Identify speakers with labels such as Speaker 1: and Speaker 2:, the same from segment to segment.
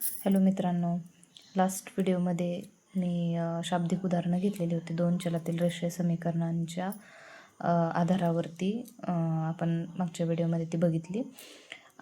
Speaker 1: Hello मित्रांनो, last व्हिडिओमध्ये मी शाब्दिक उदाहरणं घेतलेली होती. दोन चलातील रेषीय समीकरणांच्या आधारावरती आपण मागच्या व्हिडिओमध्ये ती बघितली.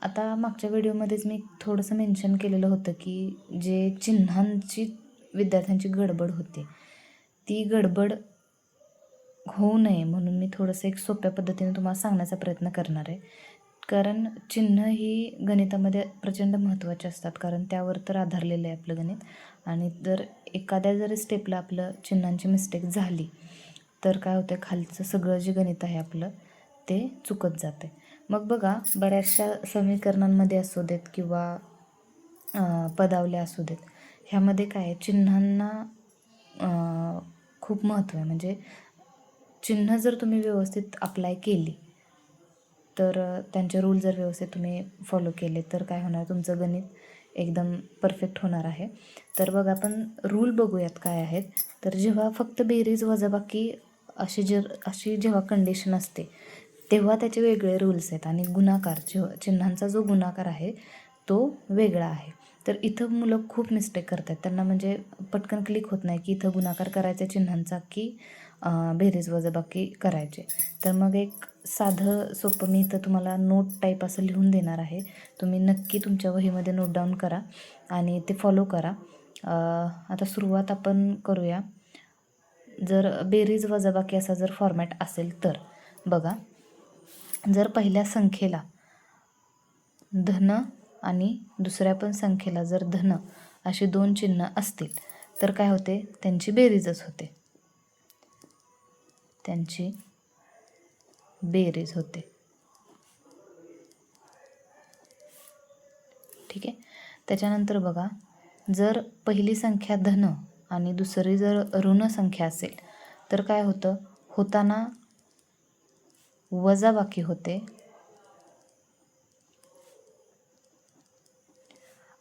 Speaker 1: आता मागच्या व्हिडिओमध्येच मी थोडंसं मेन्शन केलेलं होतं की जे चिन्हांची विद्यार्थ्यांची गडबड होते, ती गडबड होऊ नये म्हणून मी थोडंसं एक सोप्या पद्धतीने तुम्हाला सांगण्याचा प्रयत्न करणार आहे. कारण चिन्ह ही गणितामध्ये प्रचंड महत्त्वाचे असतात, कारण त्यावर तर आधारलेलं आहे आपलं गणित. आणि जर एखाद्या जरी स्टेपला आपलं चिन्हांची मिस्टेक झाली तर काय होतं, खालचं सगळं जे गणित आहे आपलं ते चुकत जाते. मग बघा, बऱ्याचशा समीकरणांमध्ये असू देत किंवा पदावल्या असू देत, ह्यामध्ये काय आहे, चिन्हांना खूप महत्त्व आहे. म्हणजे चिन्ह जर तुम्ही व्यवस्थित अप्लाय केली तर त्यांचे रूल जर व्यवस्थित तुम्ही फॉलो केले तर काय होणार, तुमचं गणित एकदम परफेक्ट होणार आहे. तर बघा, आपण रूल बघूयात काय आहेत. तर जेव्हा फक्त बेरीज वजाबाकी अशी जेव्हा कंडिशन असते तेव्हा त्याचे वेगळे रूल्स आहेत. आणि गुणाकार, चिन्हांचा जो गुणाकार आहे तो वेगळा आहे. तर इथं मुलं खूप मिस्टेक करतात. त्यांना म्हणजे पटकन क्लिक होत नाही की इथं गुणाकार करायचा चिन्हांचा की बेरीज वजाबाकी करायचे. तर मग एक साधं सोपं मी इथं तुम्हाला नोट टाईप असं लिहून देणार आहे. तुम्ही नक्की तुमच्या वहीमध्ये नोट डाऊन करा आणि ते फॉलो करा. आता सुरुवात आपण करूया. जर बेरीज वजाबाकी असा जर फॉर्मॅट असेल तर बघा, जर पहिल्या संख्येला धन आणि दुसऱ्या पण संख्येला जर धन अशी दोन चिन्ह असतील तर काय होते, त्यांची बेरीजच होते. त्यांची बेरीज होते. ठीक आहे. त्याच्यानंतर बघा, जर पहिली संख्या धन आणि दुसरी जर ऋण संख्या असेल तर काय होतं, होताना वजाबाकी होते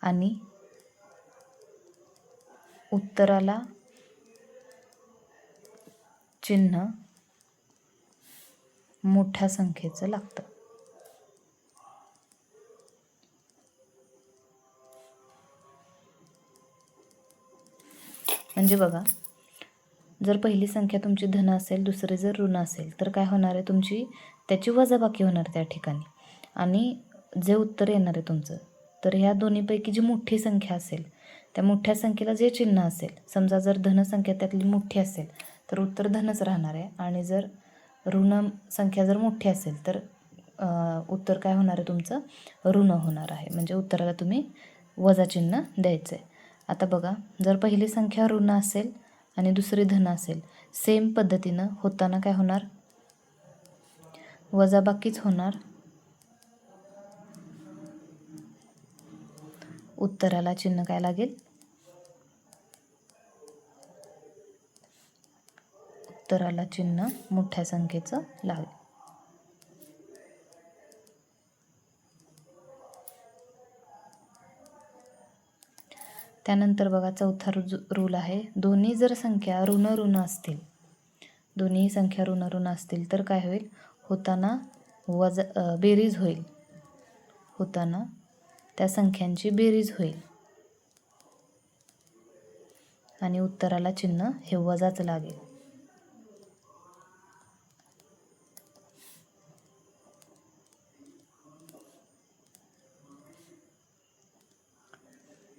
Speaker 1: आणि उत्तराला चिन्ह मोठ्या संख्येचं लागतं. म्हणजे बघा, जर पहिली संख्या तुमची धन असेल, दुसरी जर ऋण असेल तर काय होणार आहे, तुमची त्याची वजाबाकी होणार त्या ठिकाणी. आणि जे उत्तर येणार आहे तुमचं, तर ह्या दोन्हीपैकी जी मोठी संख्या असेल त्या मोठ्या संख्येला जे चिन्ह असेल, समजा जर धनसंख्या त्यातली मोठी असेल तर उत्तर धनच राहणार आहे. आणि जर ऋण संख्या जर मोठी असेल तर उत्तर काय होणार आहे, तुमचं ऋण होणार आहे. म्हणजे उत्तराला तुम्ही वजा चिन्ह द्यायचं आहे. आता बघा, जर पहिली संख्या ऋण असेल आणि दुसरी धन असेल, सेम पद्धतीनं होताना काय होणार, वजाबाकीच होणार. उत्तराला चिन्ह काय लागेल, उत्तराला चिन्ह मोठ्या संख्येचं लागेल. त्यानंतर बघा, चौथा रूल आहे, दोन्ही जर संख्या ऋण ऋण असतील, दोन्ही संख्या ऋण ऋण असतील तर काय होईल, होताना बेरीज होईल. होताना त्या संख्यांची बेरीज होईल आणि उत्तराला चिन्ह हे वजाच लागेल.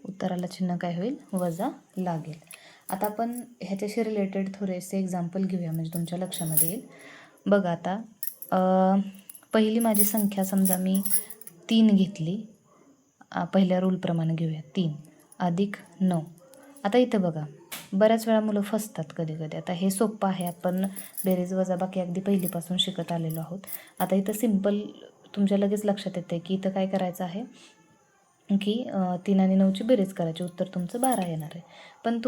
Speaker 1: उत्तराला चिन्ह काय होईल, वजा लागेल. आता आपण ह्याच्याशी रिलेटेड थोडेसे एक्झाम्पल घेऊया, म्हणजे तुमच्या लक्षामध्ये येईल. बघा, आता पहिली माझी संख्या समजा मी 3 घेतली. पहिल्या रूलप्रमाणे घेऊया, 3 अधिक 9. आता इथं बघा, बऱ्याच वेळा मुलं फसतात कधी कधी. आता हे सोपं आहे, आपण बेरीज वजाबाकी अगदी पहिलीपासून शिकत आलेलो आहोत. आता इथं सिम्पल तुमच्या लगेच लक्षात येते की इथं काय करायचं आहे की 3 आणि 9ची बेरीज करायची, उत्तर तुमचं 12 येणार आहे. पण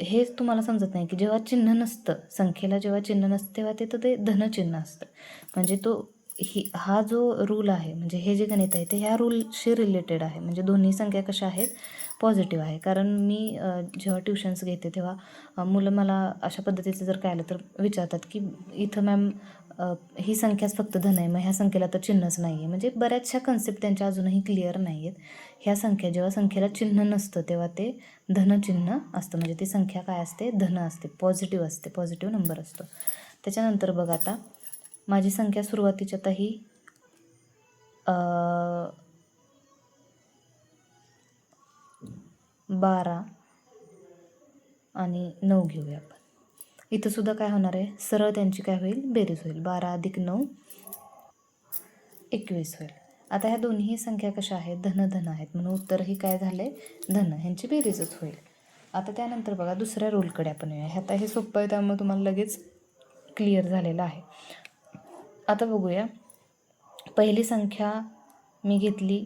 Speaker 1: हेच तुम्हाला समजत नाही की जेव्हा चिन्ह नसतं, संख्येला जेव्हा चिन्ह नसतं तेव्हा तिथं ते धनचिन्ह असतं. म्हणजे हा जो रूल आहे, म्हणजे हे जे गणित आहे ते ह्या रूलशी रिलेटेड आहे. म्हणजे दोन्ही संख्या कशा आहेत, पॉझिटिव्ह आहे. कारण मी जेव्हा ट्युशन्स घेते तेव्हा मुलं मला अशा पद्धतीचं जर काय आलं तर विचारतात की इथं मॅम ही संख्याच फक्त धन आहे, मग ह्या संख्येला तर चिन्हच नाही आहे. म्हणजे बऱ्याचशा कन्सेप्ट त्यांच्या अजूनही क्लिअर नाही आहेत. ह्या संख्या जेव्हा संख्येला चिन्ह नसतं तेव्हा ते धनचिन्ह असतं, म्हणजे ती संख्या काय असते, धन असते, पॉझिटिव्ह असते, पॉझिटिव्ह नंबर असतो. त्याच्यानंतर बघा आता माझी संख्या सुरुवातीच्या आता ही 12 आणि 9 घेऊया आपण. इथं सुद्धा काय होणार आहे, सरळ त्यांची काय होईल, बेरीज होईल. 12 अधिक 9 21 होईल. आता ह्या दोन्ही संख्या कशा आहेत, धन आहेत, म्हणून उत्तरही काय झाले, धन, ह्यांची बेरीजच होईल. आता त्यानंतर बघा दुसऱ्या रूलकडे आपण येऊया. आता हे सोपं आहे त्यामुळे तुम्हाला लगेच क्लिअर झालेलं आहे. आता बघूया, पहिली संख्या मी घेतली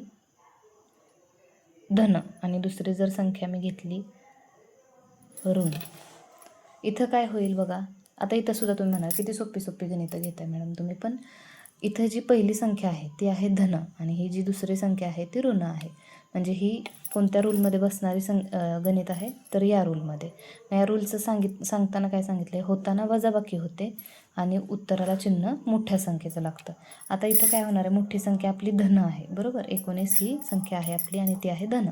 Speaker 1: धन आणि दुसरी जर संख्या मी घेतली ऋण. इथं काय होईल बघा. आता इथं सुद्धा तुम्ही म्हणाल किती सोपी गणितं घेताय मॅडम तुम्ही, पण इथं जी पहिली संख्या आहे ती आहे धन आणि ही जी दुसरी संख्या आहे ती ऋण आहे. म्हणजे ही कोणत्या रूलमध्ये बसणारी गणित आहे, तर या रूलमध्ये. या रूलचं सांगताना काय सांगितलं आहे, होताना वजाबाकी होते आणि उत्तराला चिन्ह मोठ्या संख्येचं लागतं. आता इथं काय होणार आहे, मोठी संख्या आपली धन आहे, बरोबर. 19 ही संख्या आहे आपली आणि ती आहे धन.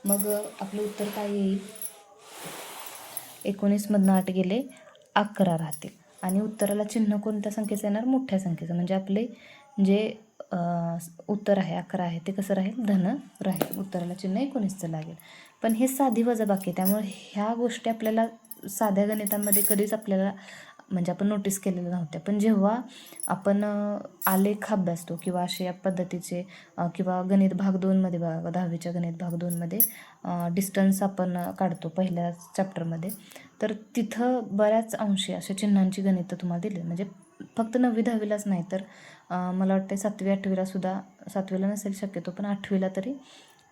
Speaker 1: मग आपलं उत्तर काय येईल, 19मधनं 8 गेले 11 राहतील आणि उत्तराला चिन्ह कोणत्या संख्येचं येणार, मोठ्या संख्येचं. म्हणजे आपले जे उत्तर आहे 11 आहे ते कसं राहील, धन राहील. उत्तराला चिन्ह 19चं लागेल. पण हे साधी वजाबाकी, त्यामुळे ह्या गोष्टी आपल्याला साध्या गणितांमध्ये कधीच आपल्याला म्हणजे आपण नोटीस केलेल्या नव्हत्या. पण जेव्हा आपण आलेख अभ्यासतो किंवा असे या पद्धतीचे किंवा गणित भाग 2मध्ये बघा, 10वीच्या गणित भाग 2मध्ये डिस्टन्स आपण काढतो पहिल्या चॅप्टरमध्ये, तर तिथं बऱ्याच अंशी अशा चिन्हांची गणितं तुम्हाला दिली. म्हणजे फक्त 9वी 10वीलाच नाही तर मला वाटतं 7वी 8वीला सुद्धा, 7वीला नसेल शक्यतो पण 8वीला तरी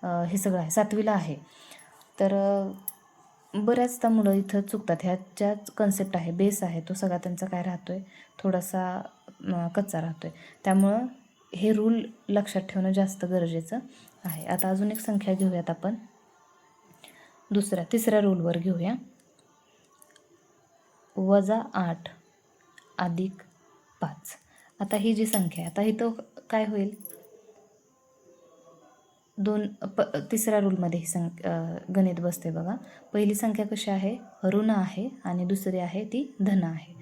Speaker 1: हे सगळं आहे, 7वीला आहे. तर बऱ्याचदा मुलं इथं चुकतात. ह्याच्या कन्सेप्ट आहे, बेस आहे, तो सगळा त्यांचा काय राहतो आहे, थोडासा कच्चा राहतो आहे. त्यामुळं हे रूल लक्षात ठेवणं जास्त गरजेचं आहे. आता अजून एक संख्या घेऊयात आपण, तिसऱ्या रूलवर घेऊया. -8 अधिक 5. आता ही जी संख्या आहे, आता इथं काय होईल, तिसऱ्या रूलमध्ये ही गणित बसते बघा. पहिली संख्या कशी आहे, ऋण आहे आणि दुसरी आहे ती धन आहे.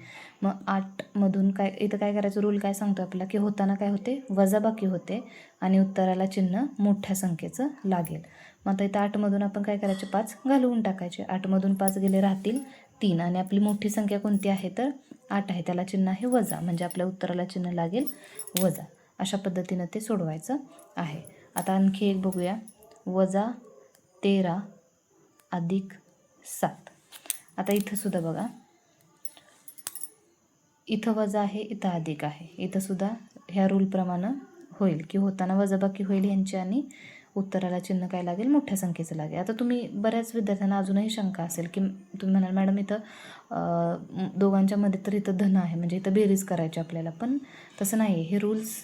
Speaker 1: मग 8मधून काय, इथं काय करायचं, रूल काय सांगतो आपल्याला की होताना काय होते, वजाबाकी होते आणि उत्तराला चिन्ह मोठ्या संख्येचं लागेल. मग आता इथं 8मधून आपण काय करायचे, 5 घालवून टाकायचे. 8मधून 5 गेले राहतील 3 आणि आपली मोठी संख्या कोणती आहे, तर 8 आहे, त्याला चिन्ह आहे वजा, म्हणजे आपल्या उत्तराला चिन्ह लागेल वजा. अशा पद्धतीनं ते सोडवायचं आहे. आता आणखी एक बघूया, -13 अधिक 7. आता इथं सुद्धा बघा, इथं वजा आहे, इथं अधिक आहे. इथं सुद्धा ह्या रूलप्रमाणे होईल की होताना वजाबाकी होईल यांची आणि उत्तराला चिन्ह काय लागेल, मोठ्या संख्येचं लागेल. आता तुम्ही बऱ्याच विद्यार्थ्यांना अजूनही शंका असेल की तुम्ही म्हणाल मॅडम इथं दोघांच्या मध्ये तर इथं धन आहे, म्हणजे इथं बेरीज करायची आपल्याला. पण तसं नाही आहे. हे रूल्स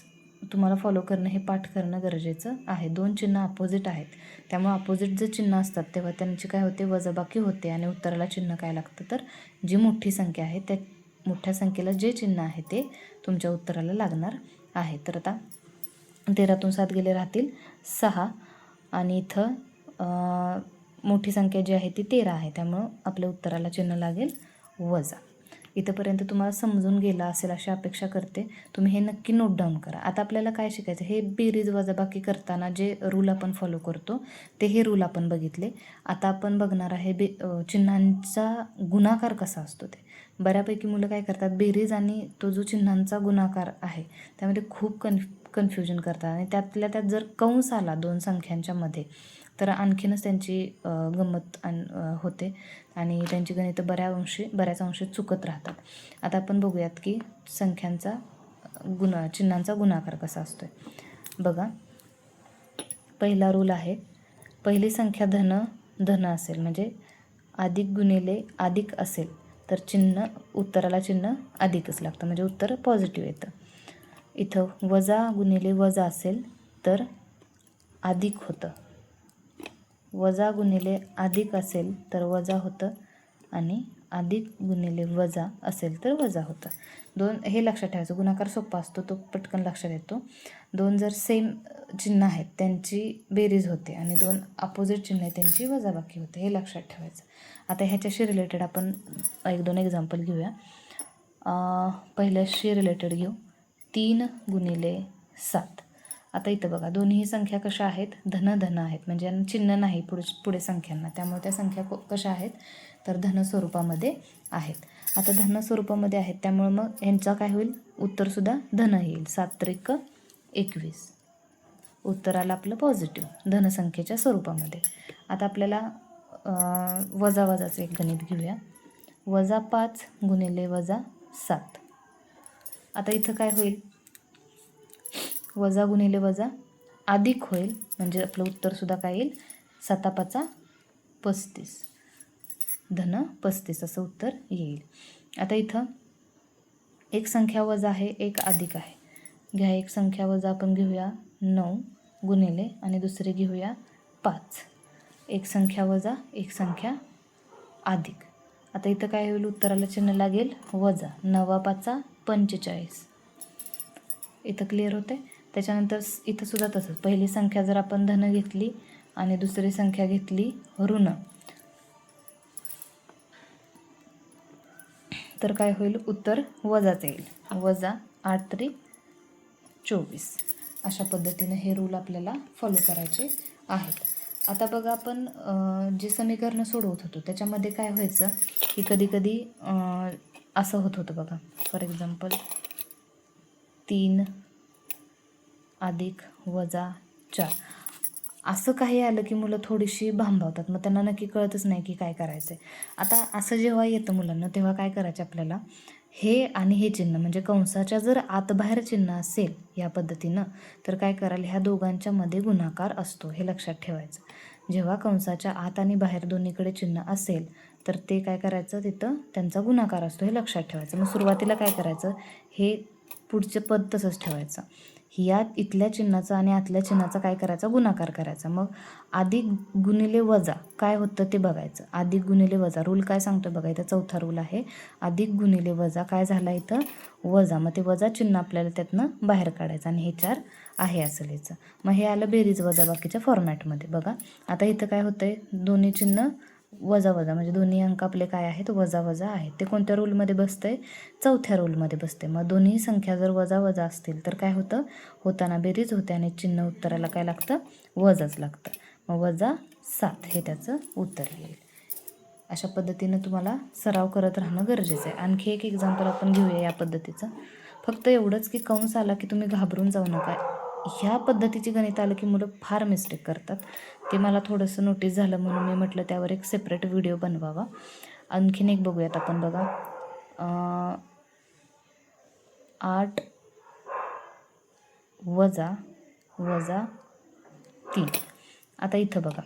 Speaker 1: तुम्हाला फॉलो करणं, हे पाठ करणं गरजेचं आहे. 2 चिन्ह अपोजिट आहेत, त्यामुळे अपोजिट जे चिन्ह असतात तेव्हा त्यांची काय होते, वजाबाकी होते आणि उत्तराला चिन्ह काय लागतं, तर जी मोठी संख्या आहे त्या मोठ्या संख्येला जे चिन्ह आहे ते तुमच्या उत्तराला लागणार आहे. तर आता 13तून 7 गेले राहतील 6 आणि इथं मोठी संख्या जी आहे ती 13 आहे, त्यामुळं आपल्या उत्तराला चिन्ह लागेल वजा. इथंपर्यंत तुम्हाला समजून गेलं असेल अशी अपेक्षा करते. तुम्ही हे नक्की नोट डाऊन करा. आता आपल्याला काय शिकायचं, हे बेरीज वजाबाकी करताना जे रूल आपण फॉलो करतो ते हे रूल आपण बघितले. आता आपण बघणार आहे चिन्हांचा गुणाकार कसा असतो ते. बऱ्यापैकी मुलं काय करतात, बेरीज आणि तो जो चिन्हांचा गुणाकार आहे त्यामध्ये खूप कन्फ्युजन करतात आणि त्यातल्या त्यात जर कंस आला 2 संख्यांच्या मध्ये तर आणखीनच त्यांची गंमत होते आणि त्यांची गणितं बऱ्याच अंशी चुकत राहतात. आता आपण बघूयात की संख्यांचा चिन्हांचा गुणाकार कसा असतो आहे. बघा, पहिला रूल आहे, पहिली संख्या धन असेल म्हणजे अधिक गुणिले अधिक असेल तर उत्तराला चिन्ह अधिकच लागतं, म्हणजे उत्तर पॉझिटिव्ह येतं. इथं वजा गुणिले वजा असेल तर अधिक होतं, वजा गुणिले अधिक असेल तर वजा होतं आणि अधिक गुणिले वजा असेल तर वजा होतं. 2 हे लक्षात ठेवायचं. गुणाकार सोपा असतो, तो पटकन लक्षात येतो. 2 जर सेम चिन्ह आहेत त्यांची बेरीज होते आणि 2 अपोजिट चिन्ह आहेत त्यांची वजाबाकी होते, हे लक्षात ठेवायचं. आता ह्याच्याशी रिलेटेड आपण 1-2 एक्झाम्पल घेऊया. पहिल्याशी रिलेटेड घेऊ. 3 गुणिले 7. आता इथं बघा दोन्ही संख्या कशा आहेत, धन धन आहेत, म्हणजे चिन्ह नाही पुढे संख्यांना, त्यामुळे त्या संख्या कशा आहेत तर धन स्वरूपामध्ये आहेत. आता धन स्वरूपामध्ये आहेत त्यामुळे मग ह्यांचा काय होईल, उत्तरसुद्धा धन येईल. 7-3-21 उत्तर आलं आपलं पॉझिटिव्ह धनसंख्येच्या स्वरूपामध्ये. आता आपल्याला वजाचं एक गणित घेऊया. -5 गुणिले -7. आता इथं काय होईल, वजा गुणिले वजा अधिक होईल, म्हणजे आपलं उत्तरसुद्धा काय येईल, 7-5-35 धन 35 असं उत्तर येईल. आता इथं एक संख्या वजा आहे, एक अधिक आहे. घ्या एक संख्या वजा आपण घेऊया 9 गुणिले आणि दुसरी घेऊया 5. एक संख्या वजा एक संख्या अधिक. आता इथं काय होईल, उत्तराला चिन्ह लागेल वजा. 9-5-45. इथं क्लिअर होते. त्याच्यानंतर इथं सुद्धा तसंच, पहिली संख्या जर आपण धन घेतली आणि दुसरी संख्या घेतली ऋण, तर काय होईल, उत्तर वजाच येईल. -8-3-24 अशा पद्धतीने हे रूल आपल्याला फॉलो करायचे आहेत. आता बघा आपण जे समीकरण सोडवत होतो त्याच्यामध्ये काय व्हायचं की कधी असं होतं बघा. फॉर एक्झाम्पल 3 अधिक वजा 4 असं काही आलं की मुलं थोडीशी भांबावतात, मग त्यांना नक्की कळतच नाही की काय करायचं आहे. आता असं जेव्हा येतं मुलांना तेव्हा काय करायचं आपल्याला, हे आणि हे चिन्ह म्हणजे कंसाच्या जर आतबाहेर चिन्ह असेल या पद्धतीनं तर काय कराल, ह्या दोघांच्या मध्ये गुणाकार असतो, हे लक्षात ठेवायचं. जेव्हा कंसाच्या आत आणि बाहेर दोन्हीकडे चिन्ह असेल तर ते काय करायचं, तिथं त्यांचा गुणाकार असतो, हे लक्षात ठेवायचं. मग सुरुवातीला काय करायचं, हे पुढचं पद तसंच ठेवायचं. या इथल्या चिन्हाचा आणि आतल्या चिन्हाचा काय करायचा, गुणाकार करायचा. मग अधिक गुणिले वजा काय होतं ते बघायचं. अधिक गुणिले वजा रूल काय सांगतोय बघा, इथं चौथा रूल आहे. अधिक गुणिले वजा काय झाला इथं वजा, मग ते वजा चिन्ह आपल्याला त्यातनं बाहेर काढायचं आणि हे 4 आहे असं लिहायचं. मग हे आलं बेरीज वजा बाकीच्या फॉर्मॅटमध्ये. बघा आता इथं काय होतंय, दोन्ही चिन्ह वजा म्हणजे दोन्ही अंक आपले काय आहेत, वजा आहेत. ते कोणत्या रूलमध्ये बसतंय, चौथ्या रूलमध्ये बसते. मग दोन्ही संख्या जर वजा असतील तर काय होतं, होताना बेरीज होते आणि चिन्ह उत्तराला काय लागतं, वजाच लागतं. मग -7 हे त्याचं उत्तर येईल. अशा पद्धतीनं तुम्हाला सराव करत राहणं गरजेचं आहे. आणखी एक एक्झाम्पल आपण घेऊया या पद्धतीचं. फक्त एवढंच की कंस आला की तुम्ही घाबरून जाऊ नका. ह्या पद्धतीची गणित आलं की मुलं फार मिस्टेक करतात. ते मला थोडंसं नोटीस झालं म्हणून मी म्हटलं त्यावर एक सेपरेट व्हिडिओ बनवावा. आणखीन एक बघूयात आपण. बघा 8 वजा 3. आता इथं बघा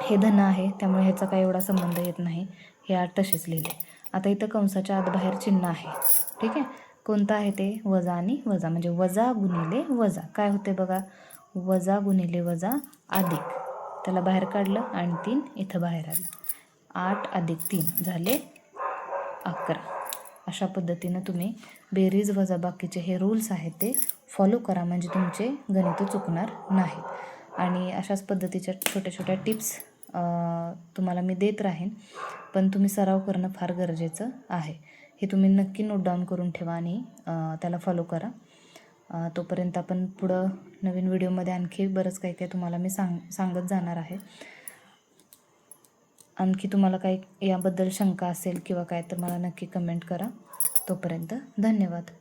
Speaker 1: हे धन आहे त्यामुळे ह्याचा काही एवढा संबंध येत नाही, हे 8 तसेच लिहिले. आता इथं कंसाच्या आत बाहेर चिन्ह आहे, ठीक आहे. कोणतं आहे ते, वजा आणि वजा, म्हणजे वजा गुणिले वजा काय होते बघा, वजा गुणिले वजा अधिक, त्याला बाहेर काढलं आणि 3 इथं बाहेर आलं. 8 अधिक 3 झाले 11. अशा पद्धतीनं तुम्ही बेरीज वजा बाकीचे हे रूल्स आहेत ते फॉलो करा, म्हणजे तुमचे गणित चुकणार नाहीत. आणि अशाच पद्धतीच्या छोट्या छोट्या टिप्स तुम्हाला मी देत राहीन, पण तुम्ही सराव करणं फार गरजेचं आहे. हे तुम्ही नक्की नोट डाऊन करून ठेवा आणि त्याला फॉलो करा. तोपर्यंत आपण पुढं नवीन व्हिडिओमध्ये आणखी बरंच काही काही तुम्हाला मी सांगत जाणार आहे. आणखी तुम्हाला काही याबद्दल शंका असेल किंवा काय तर मला नक्की कमेंट करा. तोपर्यंत धन्यवाद.